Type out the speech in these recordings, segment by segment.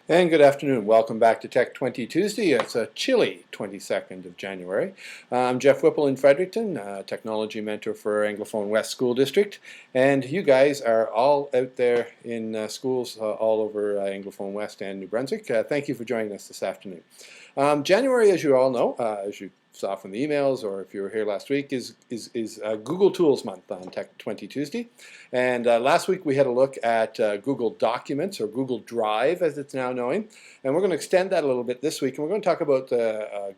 And good afternoon. Welcome back to Tech 20 Tuesday. It's a chilly 22nd of January. I'm Jeff Whipple in Fredericton, technology mentor for Anglophone West School District. And you guys are all out there in schools all over Anglophone West and New Brunswick. Thank you for joining us this afternoon. January, as you all know, as you saw from the emails, or if you were here last week, is Google Tools Month on Tech 20 Tuesday. And last week we had a look at Google Documents, or Google Drive as it's now known. And we're going to extend that a little bit this week, and we're going to talk about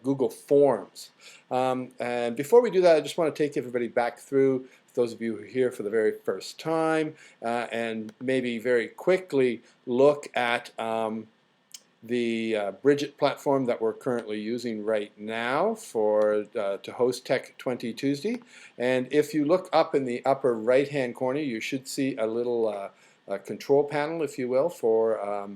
Google Forms. And before we do that, I just want to take everybody back through, those of you who are here for the very first time, and maybe very quickly look at the Bridget platform that we're currently using right now to host Tech 20 Tuesday. And if you look up in the upper right hand corner, you should see a little control panel, if you will, for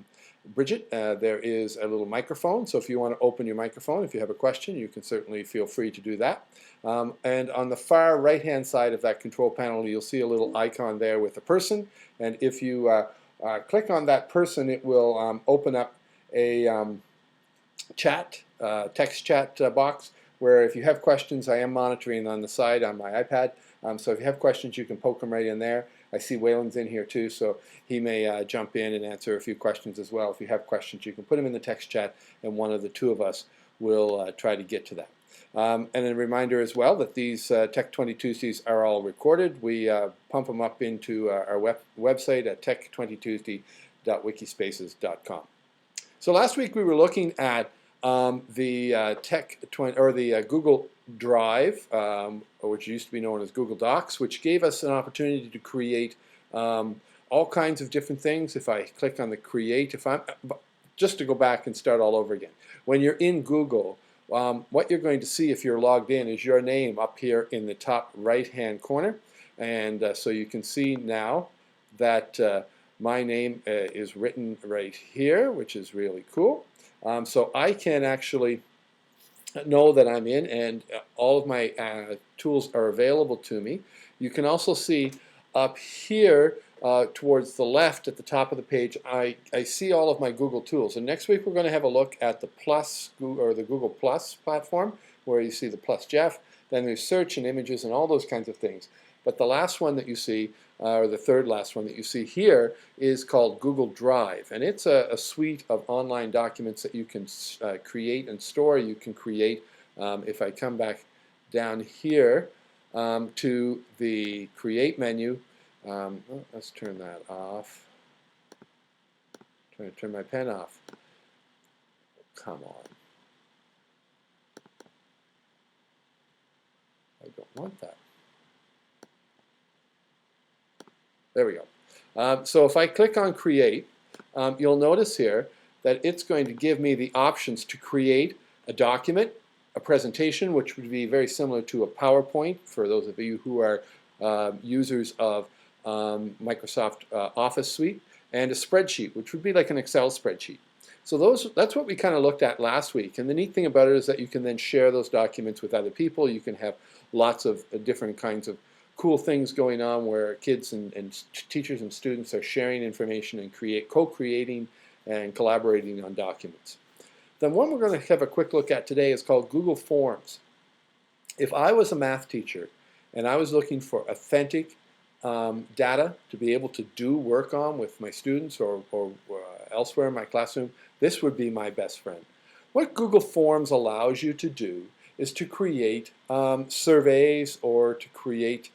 Bridget. There is a little microphone, so if you want to open your microphone, if you have a question, you can certainly feel free to do that. And on the far right hand side of that control panel, you'll see a little icon there with a person, and if you click on that person, it will open up a text chat box, where if you have questions, I am monitoring on the side on my iPad, so if you have questions, you can poke them right in there. I see Waylon's in here too, so he may jump in and answer a few questions as well. If you have questions, you can put them in the text chat, and one of the two of us will try to get to that. And a reminder as well that these Tech 20 Tuesdays are all recorded. We pump them up into our website at tech20tuesday.wikispaces.com. So last week we were looking at the Google Drive, which used to be known as Google Docs, which gave us an opportunity to create all kinds of different things. If I click on the Create, just to go back and start all over again, when you're in Google, what you're going to see if you're logged in is your name up here in the top right-hand corner, and so you can see now that my name is written right here, which is really cool. So I can actually know that I'm in, and all of my tools are available to me. You can also see up here towards the left at the top of the page, I see all of my Google tools. And next week we're going to have a look at the Google Plus platform, where you see the Plus Jeff. Then there's search and images and all those kinds of things. But the last one that you see, or the third last one that you see here, is called Google Drive. And it's a suite of online documents that you can create and store. You can create, if I come back down here to the Create menu, let's turn that off. I'm trying to turn my pen off. Come on. I don't want that. There we go. So if I click on Create, you'll notice here that it's going to give me the options to create a document, a presentation, which would be very similar to a PowerPoint for those of you who are users of Microsoft Office Suite, and a spreadsheet, which would be like an Excel spreadsheet. So that's what we kind of looked at last week. And the neat thing about it is that you can then share those documents with other people. You can have lots of different kinds of cool things going on, where kids and teachers and students are sharing information and co-creating and collaborating on documents. The one we're going to have a quick look at today is called Google Forms. If I was a math teacher and I was looking for authentic data to be able to do work on with my students or elsewhere in my classroom, this would be my best friend. What Google Forms allows you to do is to create surveys, or to create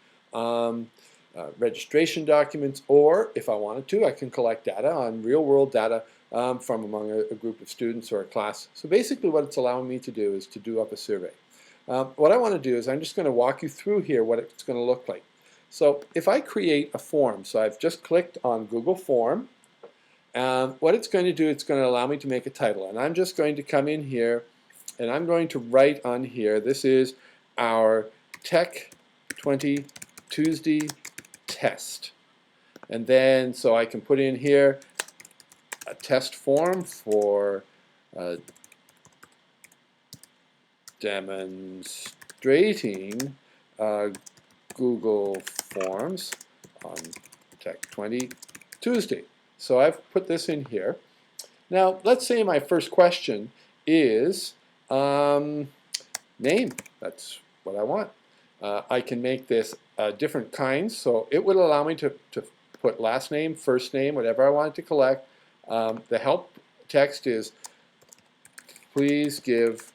registration documents, or if I wanted to, I can collect data on real-world data from among a group of students or a class. So basically what it's allowing me to do is to do up a survey. What I want to do is I'm just going to walk you through here what it's going to look like. So if I create a form, so I've just clicked on Google Form, what it's going to do, it's going to allow me to make a title. And I'm just going to come in here and I'm going to write on here, this is our Tech 20 Tuesday test. And then, so I can put in here a test form for demonstrating Google Forms on Tech 20 Tuesday. So I've put this in here. Now, let's say my first question is name. That's what I want. I can make this different kinds, so it would allow me to put last name, first name, whatever I want to collect. The help text is, please give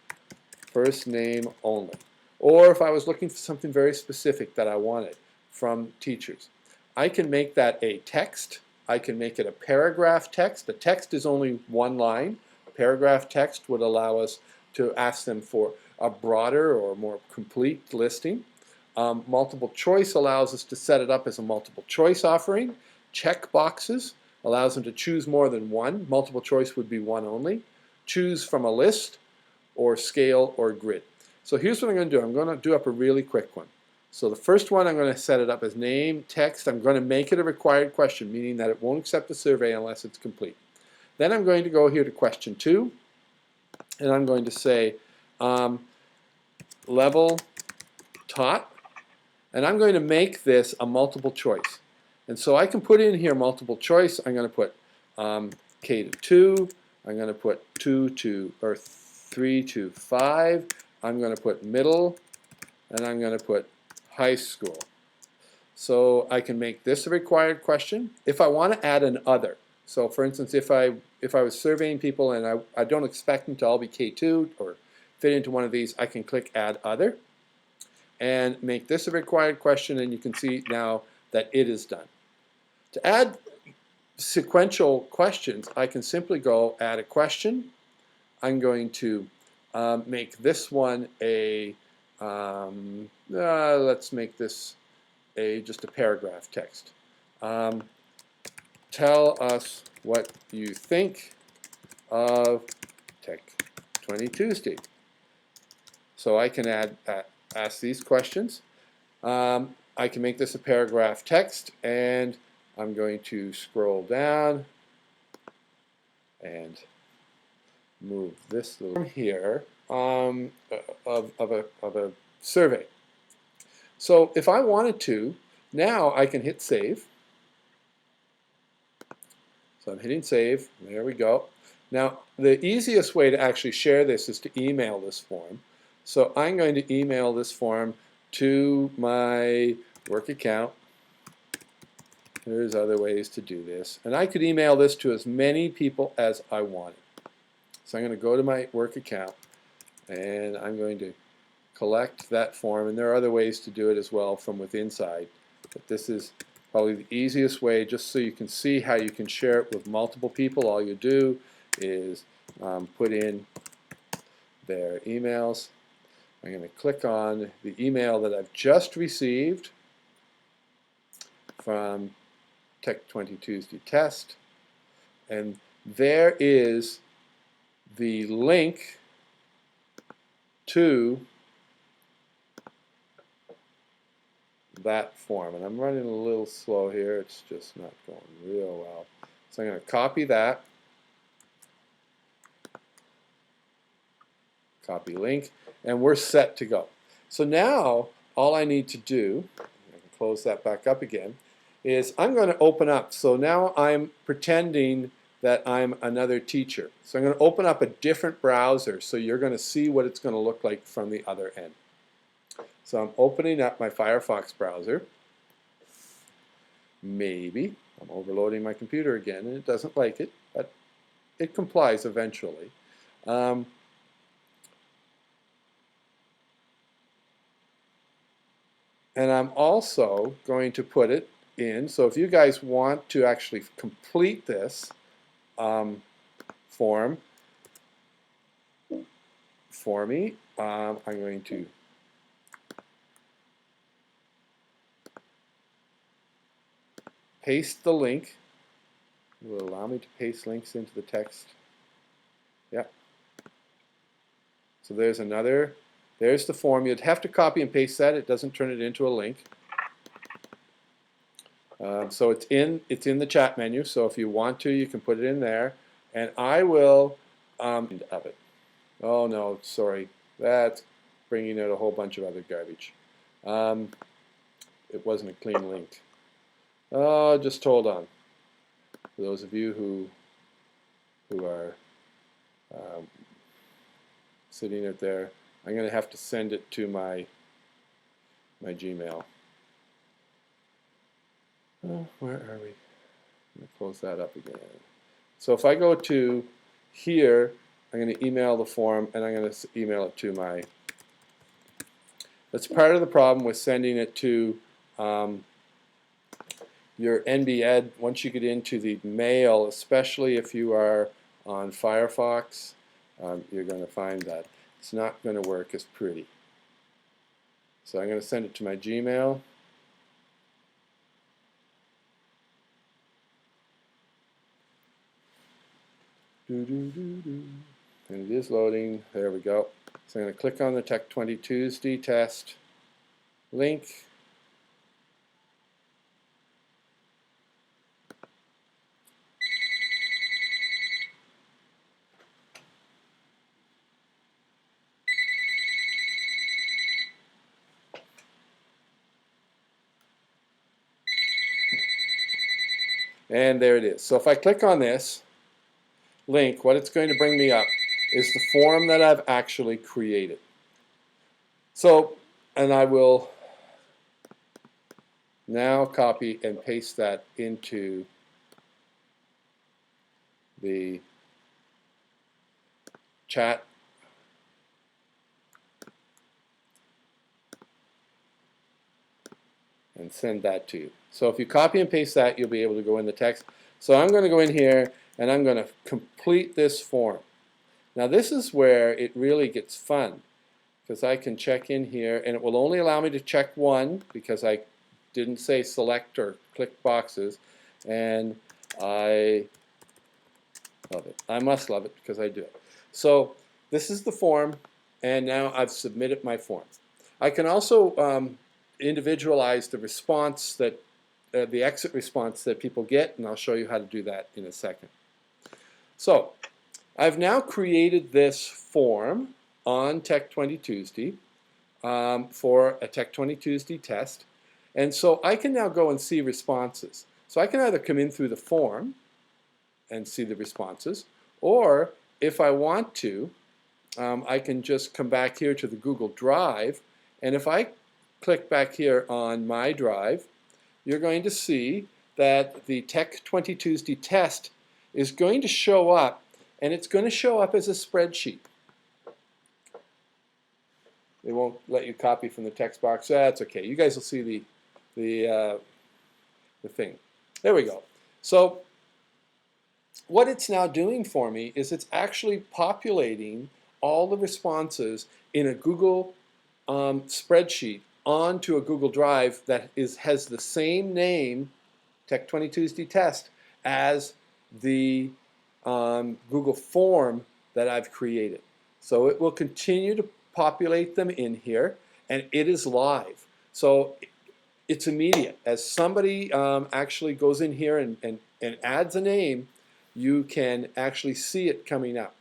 first name only. Or if I was looking for something very specific that I wanted from teachers, I can make that a text. I can make it a paragraph text. The text is only one line. A paragraph text would allow us to ask them for a broader or more complete listing. Multiple choice allows us to set it up as a multiple choice offering. Check boxes allows them to choose more than one. Multiple choice would be one only. Choose from a list, or scale, or grid. So here's what I'm going to do. I'm going to do up a really quick one. So the first one, I'm going to set it up as name, text. I'm going to make it a required question, meaning that it won't accept the survey unless it's complete. Then I'm going to go here to question 2, and I'm going to say level taught, and I'm going to make this a multiple choice. And so I can put in here multiple choice. I'm going to put K to 2. I'm going to put 3 to 5. I'm going to put middle, and I'm going to put high school. So I can make this a required question. If I want to add an other, so for instance, if I was surveying people and I don't expect them to all be K2 or fit into one of these, I can click add other and make this a required question, and you can see now that it is done. To add sequential questions, I can simply go add a question. I'm going to make this one a, let's make this just a paragraph text. Tell us what you think of Tech20Tuesday. So I can ask these questions. I can make this a paragraph text, and I'm going to scroll down and move this little here of a survey. So if I wanted to, now I can hit save. So I'm hitting save. There we go. Now the easiest way to actually share this is to email this form. So I'm going to email this form to my work account. There's other ways to do this. And I could email this to as many people as I wanted. So I'm going to go to my work account, and I'm going to collect that form. And there are other ways to do it as well from within inside. But this is probably the easiest way, just so you can see how you can share it with multiple people. All you do is put in their emails. I'm going to click on the email that I've just received from Tech20Tuesday test, and there is the link to that form. And I'm running a little slow here. It's just not going real well. So I'm going to copy that, copy link, and we're set to go. So now all I need to do, I can close that back up again, is I'm going to open up. So now I'm pretending that I'm another teacher. So I'm going to open up a different browser, so you're going to see what it's going to look like from the other end. So I'm opening up my Firefox browser. Maybe I'm overloading my computer again, and it doesn't like it, but it complies eventually. And I'm also going to put it in, so if you guys want to actually complete this form for me, I'm going to paste the link. It will allow me to paste links into the text. Yep. So there's the form. You'd have to copy and paste that. It doesn't turn it into a link. So it's in the chat menu. So if you want to, you can put it in there. And I will of it. Oh no, sorry. That's bringing out a whole bunch of other garbage. It wasn't a clean link. Just hold on. For those of you who who are sitting it there. I'm going to have to send it to my Gmail. Where are we? I'm going to close that up again. So if I go to here, I'm going to email the form, and I'm going to email it to my... That's part of the problem with sending it to your NB-Ed. Once you get into the mail, especially if you are on Firefox, you're going to find that it's not going to work as pretty. So I'm going to send it to my Gmail. And it is loading. There we go. So I'm going to click on the Tech20 Tuesday test link. And there it is. So if I click on this link, what it's going to bring me up is the form that I've actually created. So, and I will now copy and paste that into the chat. And send that to you. So if you copy and paste that, you'll be able to go in the text. So I'm going to go in here and I'm going to complete this form. Now this is where it really gets fun, because I can check in here and it will only allow me to check one because I didn't say select or click boxes, and I love it. I must love it because I do it. So this is the form, and now I've submitted my form. I can also individualize the response that the exit response that people get, and I'll show you how to do that in a second. So I've now created this form on Tech20 Tuesday for a Tech20 Tuesday test, and so I can now go and see responses. So I can either come in through the form and see the responses, or if I want to, I can just come back here to the Google Drive, and if I click back here on my drive, you're going to see that the Tech20 Tuesday test is going to show up, and it's going to show up as a spreadsheet. They won't let you copy from the text box. That's okay. You guys will see the thing. There we go. So what it's now doing for me is it's actually populating all the responses in a Google spreadsheet onto a Google Drive that has the same name, Tech20 Tuesday test, as the Google form that I've created. So it will continue to populate them in here, and it is live. So it's immediate. As somebody actually goes in here and adds a name, you can actually see it coming up.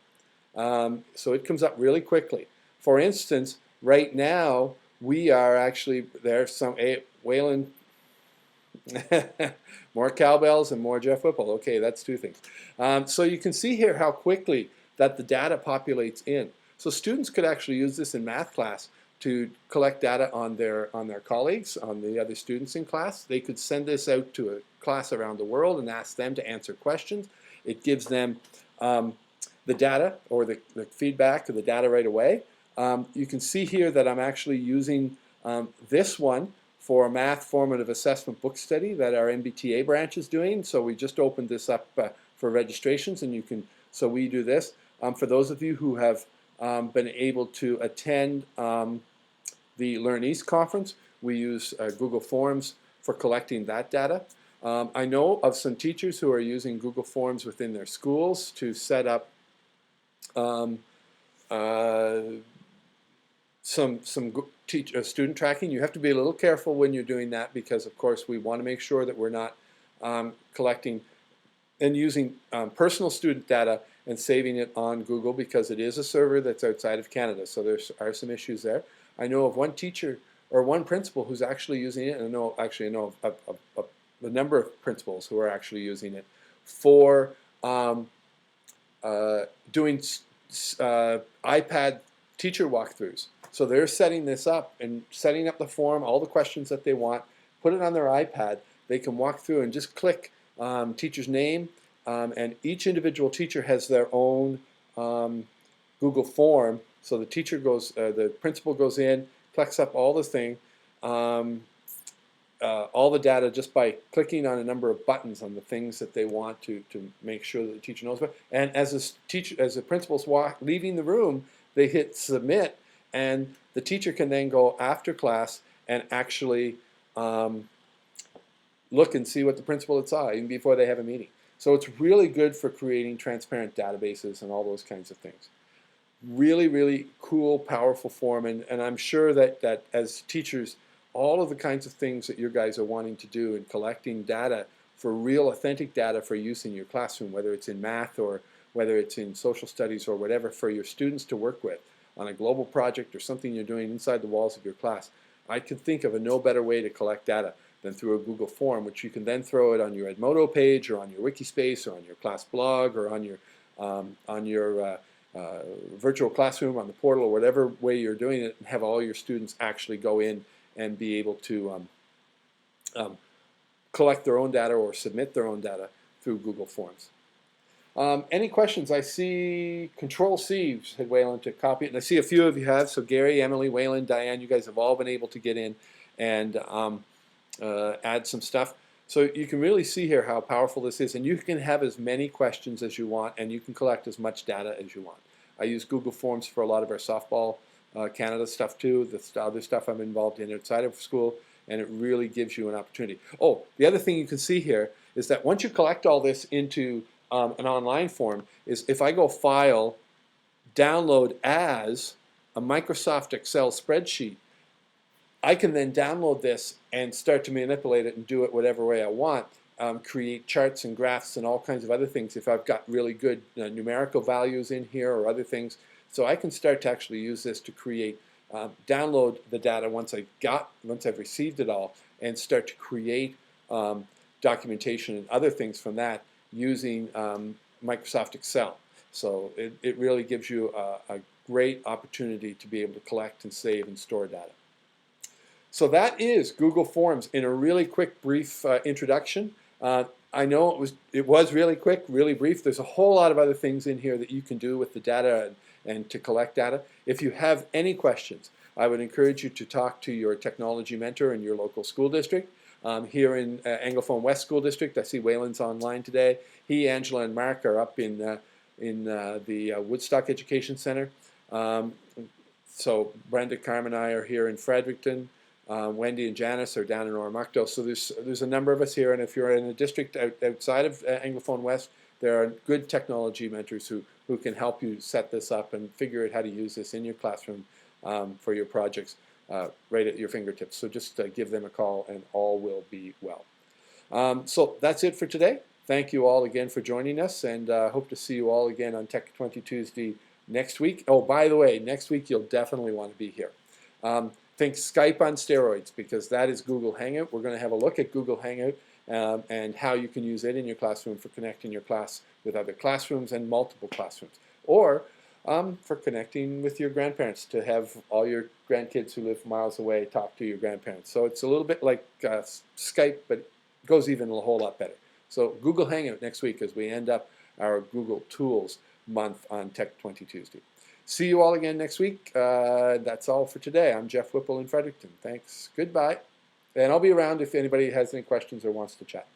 So it comes up really quickly. For instance, right now, we are actually, there's some, Waylon, more cowbells and more Jeff Whipple. Okay, that's two things. So you can see here how quickly that the data populates in. So students could actually use this in math class to collect data on their colleagues, on the other students in class. They could send this out to a class around the world and ask them to answer questions. It gives them the data or the feedback of the data right away. You can see here that I'm actually using this one for a math formative assessment book study that our MBTA branch is doing. So we just opened this up for registrations, and you can, so we do this. For those of you who have been able to attend the Learn East conference, we use Google Forms for collecting that data. I know of some teachers who are using Google Forms within their schools to set up some student tracking. You have to be a little careful when you're doing that because, of course, we want to make sure that we're not collecting and using personal student data and saving it on Google, because it is a server that's outside of Canada. So there are some issues there. I know of one teacher or one principal who's actually using it, and I know of a number of principals who are actually using it for doing iPad teacher walkthroughs. So they're setting this up and setting up the form, all the questions that they want, put it on their iPad. They can walk through and just click teacher's name, and each individual teacher has their own Google form. So the teacher goes, the principal goes in, collects up all the thing, all the data just by clicking on a number of buttons on the things that they want to make sure that the teacher knows about. And as the principal's leaving the room, they hit submit, and the teacher can then go after class and actually look and see what the principal had saw even before they have a meeting. So it's really good for creating transparent databases and all those kinds of things. Really, really cool, powerful form, and I'm sure that as teachers, all of the kinds of things that you guys are wanting to do in collecting data for real authentic data for use in your classroom, whether it's in math or whether it's in social studies or whatever, for your students to work with on a global project or something you're doing inside the walls of your class, I can think of no better way to collect data than through a Google form, which you can then throw it on your Edmodo page or on your Wikispace or on your class blog or on your virtual classroom, on the portal, or whatever way you're doing it, and have all your students actually go in and be able to collect their own data or submit their own data through Google Forms. Any questions? I see Control-C said Waylon to copy it, and I see a few of you have. So Gary, Emily, Waylon, Diane, you guys have all been able to get in and add some stuff. So you can really see here how powerful this is, and you can have as many questions as you want, and you can collect as much data as you want. I use Google Forms for a lot of our softball Canada stuff too, the other stuff I'm involved in outside of school, and it really gives you an opportunity. Oh, the other thing you can see here is that once you collect all this into an online form, is if I go File, Download as a Microsoft Excel spreadsheet, I can then download this and start to manipulate it and do it whatever way I want, create charts and graphs and all kinds of other things if I've got really good numerical values in here or other things. So I can start to actually use this to create, download the data once I've received it all, and start to create documentation and other things from that using Microsoft Excel. So it really gives you a great opportunity to be able to collect and save and store data. So that is Google Forms in a really quick, brief introduction. I know it was really quick, really brief. There's a whole lot of other things in here that you can do with the data and to collect data. If you have any questions, I would encourage you to talk to your technology mentor in your local school district. Here in Anglophone West School District, I see Waylon's online today. He, Angela, and Mark are up in the Woodstock Education Center. So Brenda, Carmen, and I are here in Fredericton. Wendy and Janice are down in Oromocto. So there's a number of us here, and if you're in a district outside of Anglophone West, there are good technology mentors who can help you set this up and figure out how to use this in your classroom for your projects right at your fingertips. So just give them a call and all will be well. So that's it for today. Thank you all again for joining us, and hope to see you all again on Tech20 Tuesday next week. Oh, by the way, next week you'll definitely want to be here. Think Skype on steroids, because that is Google Hangout. We're going to have a look at Google Hangout and how you can use it in your classroom for connecting your class with other classrooms and multiple classrooms, or for connecting with your grandparents, to have all your grandkids who live miles away talk to your grandparents. So it's a little bit like Skype, but it goes even a whole lot better. So Google Hangout next week as we end up our Google Tools month on Tech20 Tuesday. See you all again next week. That's all for today. I'm Jeff Whipple in Fredericton. Thanks. Goodbye. And I'll be around if anybody has any questions or wants to chat.